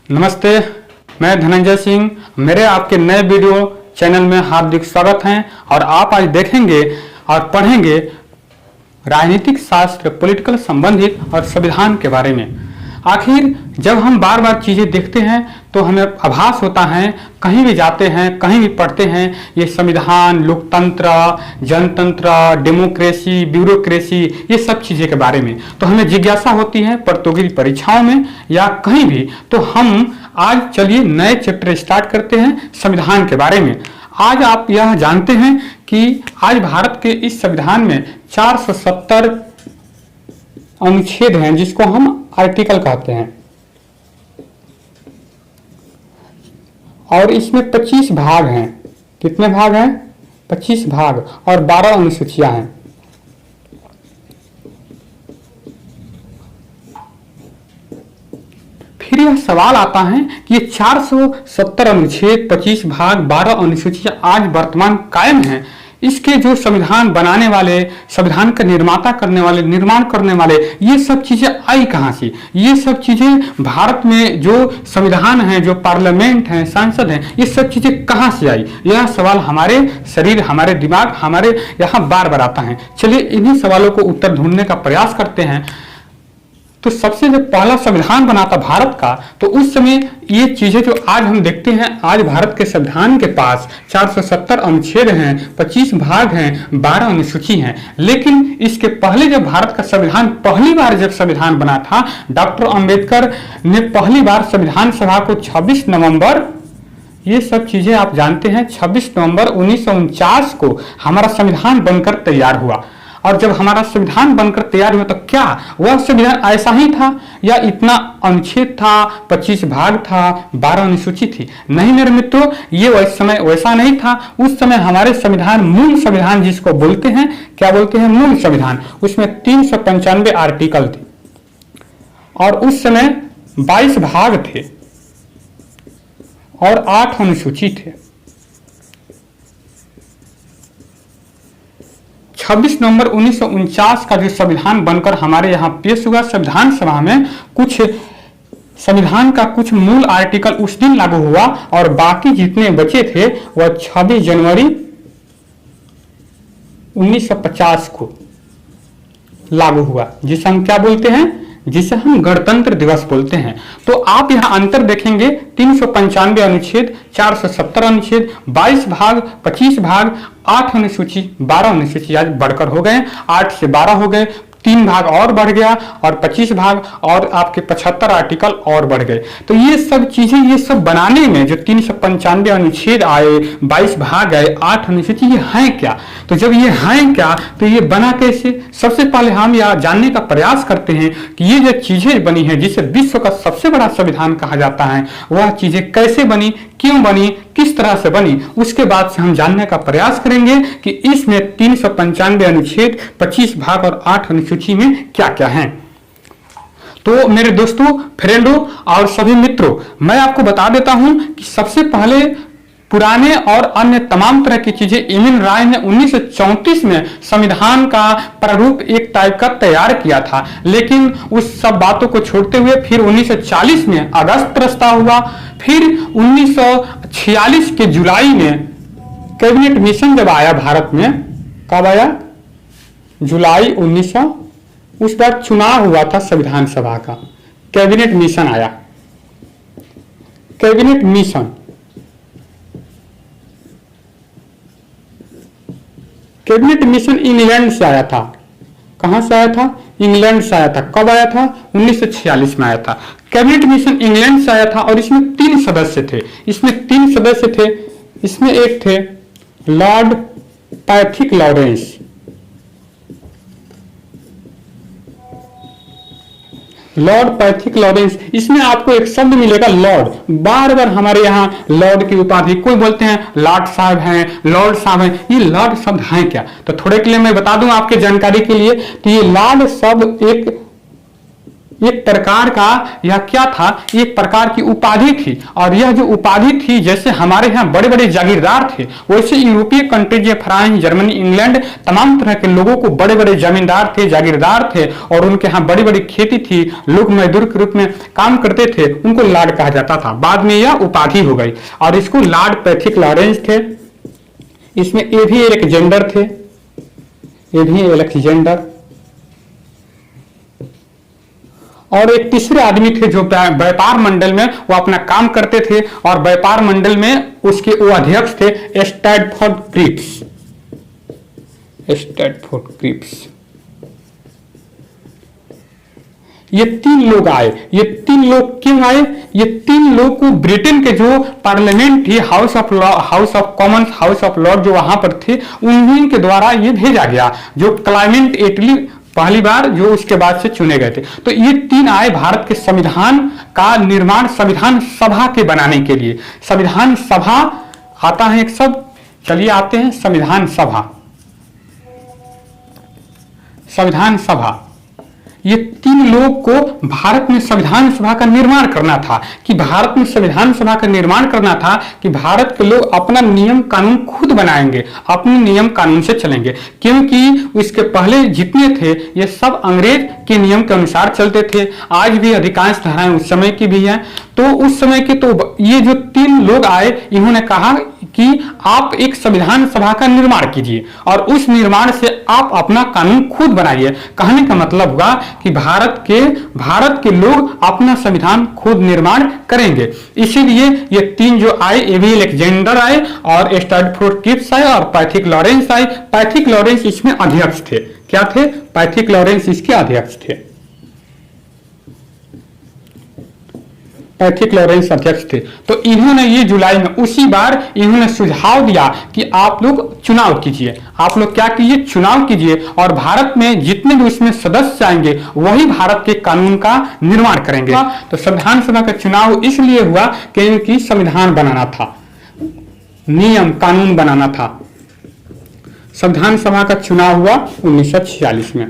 नमस्ते, मैं धनंजय सिंह। मेरे आपके नए वीडियो चैनल में हार्दिक स्वागत है। और आप आज देखेंगे और पढ़ेंगे राजनीतिक शास्त्र, पॉलिटिकल संबंधित और संविधान के बारे में। आखिर जब हम बार बार चीज़ें देखते हैं तो हमें आभास होता है, कहीं भी जाते हैं, कहीं भी पढ़ते हैं, ये संविधान, लोकतंत्र, जनतंत्र, डेमोक्रेसी, ब्यूरोक्रेसी, ये सब चीज़ें के बारे में तो हमें जिज्ञासा होती है प्रतियोगी परीक्षाओं में या कहीं भी। तो हम आज चलिए नए चैप्टर स्टार्ट करते हैं संविधान के बारे में। आज आप यह जानते हैं कि आज भारत के इस संविधान में 470 अनुच्छेद हैं, जिसको हम आर्टिकल कहते हैं, और इसमें 25 भाग हैं। कितने भाग हैं? 25 भाग और 12 अनुसूचियां हैं। फिर यह सवाल आता है कि ये 470 अनुच्छेद, 25 भाग, 12 अनुसूचियां आज वर्तमान कायम हैं। इसके जो संविधान बनाने वाले, संविधान का निर्माता करने वाले, निर्माण करने वाले, ये सब चीजें आई कहां से? ये सब चीजें भारत में जो संविधान है, जो पार्लियामेंट है, संसद है, ये सब चीजें कहां से आई? यह सवाल हमारे शरीर, हमारे दिमाग, हमारे यहाँ बार बार आता है। चलिए इन्हीं सवालों को उत्तर ढूंढने का प्रयास करते हैं। तो सबसे जब पहला संविधान बना था भारत का, तो उस समय ये चीजें जो आज हम देखते हैं, आज भारत के संविधान के पास 470 अनुच्छेद हैं, 25 भाग हैं, 12 अनुसूची हैं। लेकिन इसके पहले जब भारत का संविधान पहली बार जब संविधान बना था, डॉक्टर अंबेडकर ने पहली बार संविधान सभा को 26 नवंबर, ये सब चीजें आप जानते हैं, 26 नवंबर 1949 को हमारा संविधान बनकर तैयार हुआ। और जब हमारा संविधान बनकर तैयार हुआ तो क्या वह संविधान ऐसा ही था या इतना अनुच्छेद था, 25 भाग था, 12 अनुसूची थी? नहीं मेरे मित्रों, ये उस समय वैसा नहीं था। उस समय हमारे संविधान, मूल संविधान जिसको बोलते हैं, क्या बोलते हैं? मूल संविधान। उसमें 395 आर्टिकल थे और उस समय 22 भाग थे और 8 अनुसूची थे। 26 नवंबर 1949 का जो संविधान बनकर हमारे यहाँ पेश हुआ संविधान सभा में, कुछ संविधान का कुछ मूल आर्टिकल उस दिन लागू हुआ और बाकी जितने बचे थे वह 26 जनवरी 1950 को लागू हुआ, जिसे हम क्या बोलते हैं? जिसे हम गणतंत्र दिवस बोलते हैं। तो आप यहाँ अंतर देखेंगे, 395 अनुच्छेद, 470 अनुच्छेद, 22 भाग, 25 भाग, 8 अनुसूची, 12 अनुसूची आज बढ़कर हो गए, 8 से 12 हो गए, 3 भाग और बढ़ गया और 25 भाग और आपके 75 आर्टिकल और बढ़ गए। तो ये सब चीजें, ये सब बनाने में जो 395 अनुच्छेद आए, 22 भाग आए, 8 अनुसूची, ये हैं क्या? तो जब ये हैं क्या तो ये बना कैसे? सबसे पहले हम यह जानने का प्रयास करते हैं कि ये जो चीजें बनी है, जिसे विश्व का सबसे बड़ा संविधान कहा जाता है, वह चीजें कैसे बनी, क्यों बनी, किस तरह से बनी, उसके बाद से हम जानने का प्रयास करेंगे कि इसमें 395 अनुच्छेद, 25 भाग और 8 अनुसूची में क्या क्या है। तो मेरे दोस्तों, फ्रेंडों और सभी मित्रों, मैं आपको बता देता हूं कि सबसे पहले पुराने और अन्य तमाम तरह की चीजें एम.एन. राय ने 1934 में संविधान का प्रारूप एक टाइप का तैयार किया था। लेकिन उस सब बातों को छोड़ते हुए फिर 1940 में अगस्त प्रस्ताव हुआ। फिर 1946 के जुलाई में कैबिनेट मिशन जब आया भारत में, कब आया? जुलाई 1900, उस बार चुनाव हुआ था संविधान सभा का, कैबिनेट मिशन आया। Cabinet mission, cabinet mission England से आया था। कहां से आया था? इंग्लैंड से आया था। कब आया था? 1946 में आया था। कैबिनेट मिशन इंग्लैंड से आया था और इसमें 3 सदस्य थे। इसमें 3 सदस्य थे। इसमें एक थे Lord Pethick Lawrence, Lord Pethick Lawrence. इसमें आपको एक शब्द मिलेगा लॉर्ड, बार बार हमारे यहाँ लॉर्ड की उपाधि, कोई बोलते हैं लॉर्ड साहब हैं, लॉर्ड साहब हैं। ये लॉर्ड शब्द हैं क्या? तो थोड़े के लिए मैं बता दूं आपके जानकारी के लिए, तो ये लॉर्ड शब्द एक एक प्रकार का यह क्या था, एक प्रकार की उपाधि थी। और यह जो उपाधि थी, जैसे हमारे यहाँ बड़े बड़े जागीरदार थे, वैसे यूरोपीय कंट्रीज, फ्रांस, जर्मनी, इंग्लैंड, तमाम तरह के लोगों को बड़े बड़े जमींदार थे, जागीरदार थे, और उनके यहाँ बड़ी बड़ी खेती थी, लोग मजदूर के रूप में काम करते थे, उनको लॉर्ड कहा जाता था। बाद में यह उपाधि हो गई और इसको लॉर्ड पैथिक लॉरेंस थे। इसमें ए भी अलेक्जेंडर थे, ए भी अलेक्जेंडर, और एक तीसरे आदमी थे जो व्यापार मंडल में वो अपना काम करते थे, और व्यापार मंडल में उसके वो अध्यक्ष थे स्टैटफोर्ड क्रिप्स, स्टैटफोर्ड क्रिप्स। ये तीन लोग आए। ये तीन लोग क्यों आए? ये तीन लोग को ब्रिटेन के जो पार्लियामेंट थी, house of law, house of Commons, house of Lord जो वहां पर थे, उन्हीं के द्वारा ये भेजा गया, जो क्लाइमेट एटली पहली बार जो उसके बाद से चुने गए थे। तो ये तीन आए भारत के संविधान का निर्माण, संविधान सभा के बनाने के लिए। संविधान सभा आता है एक शब्द, चलिए आते हैं संविधान सभा। संविधान सभा, ये तीन लोग को भारत में संविधान सभा का निर्माण करना था, कि भारत में संविधान सभा का निर्माण करना था कि भारत के लोग अपना नियम कानून खुद बनाएंगे, अपने नियम कानून से चलेंगे। क्योंकि उसके पहले जितने थे ये सब अंग्रेज के नियम के अनुसार चलते थे। आज भी अधिकांश धाराएं उस समय की भी हैं। तो उस समय के तो ये जो तीन लोग आए, इन्होंने कहा कि आप एक संविधान सभा का निर्माण कीजिए और उस निर्माण से आप अपना कानून खुद बनाइए। कहने का मतलब हुआ कि भारत के लोग अपना संविधान खुद निर्माण करेंगे। इसीलिए ये तीन जो आए, एवी अलेक्जेंडर आए और स्टैटफोर्ड क्रिप्स आए और पैथिक लॉरेंस आए। पैथिक लॉरेंस इसमें अध्यक्ष थे। क्या थे? पैथिक लॉरेंस इसके अध्यक्ष थे। पैथिक लॉरेंस अध्यक्ष थे। तो इन्होंने ये जुलाई में उसी बार इन्होंने सुझाव दिया कि आप लोग चुनाव कीजिए, आप लोग क्या कीजिए, चुनाव कीजिए, और भारत में जितने भी उसमें सदस्य आएंगे वही भारत के कानून का निर्माण करेंगे। तो संविधान सभा का चुनाव इसलिए हुआ क्योंकि संविधान बनाना था, नियम कानून बनाना था। संविधान सभा का चुनाव हुआ 1946 में।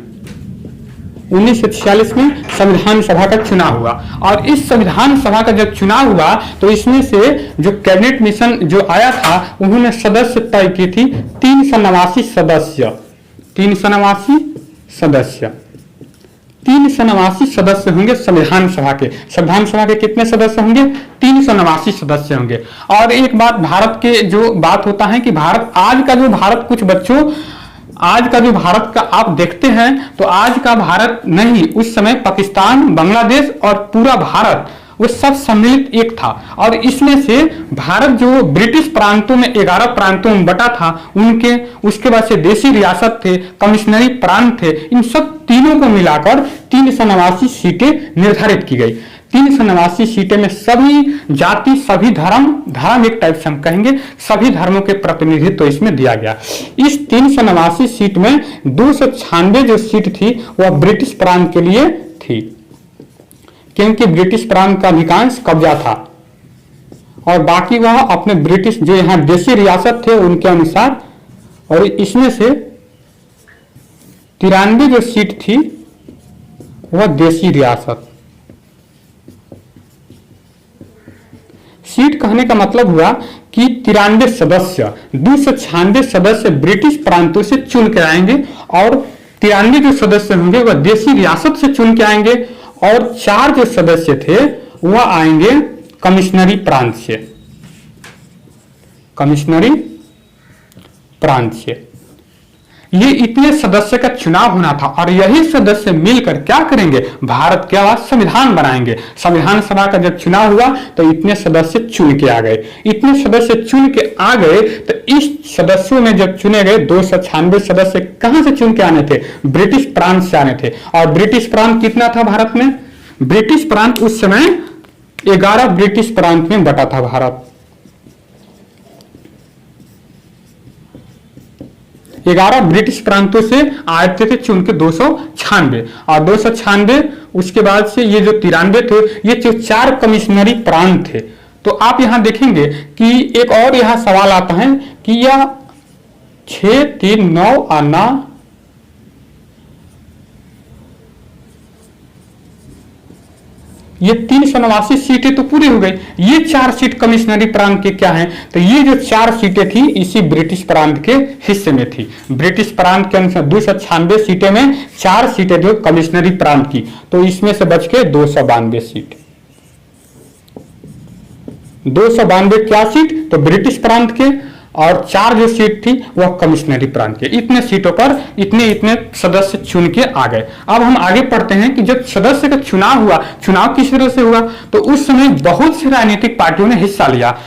1946 में संविधान सभा का चुनाव हुआ, और इस संविधान सभा का जब चुनाव हुआ तो इसमें से जो कैबिनेट मिशन जो आया था, उन्होंने सदस्य तय की थी 389 सदस्य। 389 सदस्य, 389 सदस्य होंगे संविधान सभा के। संविधान सभा के कितने सदस्य होंगे? 389 सदस्य होंगे। और एक बात भारत के जो बात होता है कि भारत, आज का जो भारत, कुछ बच्चों, आज का जो भारत का आप देखते हैं तो आज का भारत नहीं, उस समय पाकिस्तान, बांग्लादेश और पूरा भारत वो सब सम्मिलित एक था। और इसमें से भारत जो ब्रिटिश प्रांतों में 11 प्रांतों में बटा था, उनके उसके बाद से देशी रियासत थे, कमिश्नरी प्रांत थे, इन सब तीनों को मिलाकर 389 सीटें निर्धारित की गई। 389 सीटें में सभी जाति, सभी धर्म एक टाइप से हम कहेंगे, सभी धर्मों के प्रतिनिधित्व तो इसमें दिया गया। इस 389 सीट में 296 जो सीट थी वह ब्रिटिश प्रांत के लिए थी, क्योंकि ब्रिटिश प्रांत का अधिकांश कब्जा था, और बाकी वह अपने ब्रिटिश जो यहाँ देशी रियासत थे उनके अनुसार। और इसमें से 93 जो सीट थी वह देशी रियासत। सीट कहने का मतलब हुआ कि 93 सदस्य, 296 सदस्य ब्रिटिश प्रांतों से चुन के आएंगे, और 93 जो सदस्य होंगे वह देशी रियासत से चुन के आएंगे, और 4 जो सदस्य थे वह आएंगे कमिश्नरी प्रांत से, कमिश्नरी प्रांत से। ये इतने सदस्य का चुनाव होना था, और यही सदस्य मिलकर क्या करेंगे? भारत का संविधान बनाएंगे। संविधान सभा का जब चुनाव हुआ तो इतने सदस्य चुन के आ गए। इतने सदस्य चुन के आ गए तो इस सदस्यों में जब चुने गए 296 सदस्य कहां से चुन के आने थे? ब्रिटिश प्रांत से आने थे। और ब्रिटिश प्रांत कितना था भारत में? ब्रिटिश प्रांत उस समय 11 ब्रिटिश प्रांत में बटा था भारत। 11 ब्रिटिश प्रांतों से आए थे चुन के 296, और 296 उसके बाद से ये जो 93 थे, ये जो 4 कमिश्नरी प्रांत थे। तो आप यहां देखेंगे कि एक और यहां सवाल आता है कि यह 6, 3, 9 आना ये 389 सीटें तो पूरी हो गई। ये 4 सीट कमिश्नरी प्रांत के क्या हैं, तो ये जो 4 सीटें थी इसी ब्रिटिश प्रांत के हिस्से में थी। ब्रिटिश प्रांत के अनुसार 296 सीटें में 4 सीटें जो कमिश्नरी प्रांत की, तो इसमें से बच के 292 सीट। 292 क्या सीट, तो ब्रिटिश प्रांत के, और 4 जो सीट थी वह कमिश्नरी प्रांत के। इतने सीटों पर इतने सदस्य चुन के आ गए। अब हम आगे पढ़ते हैं कि जब सदस्य का चुनाव हुआ, चुनाव किस तरह से हुआ, तो उस समय बहुत सी राजनीतिक पार्टियों ने हिस्सा लिया।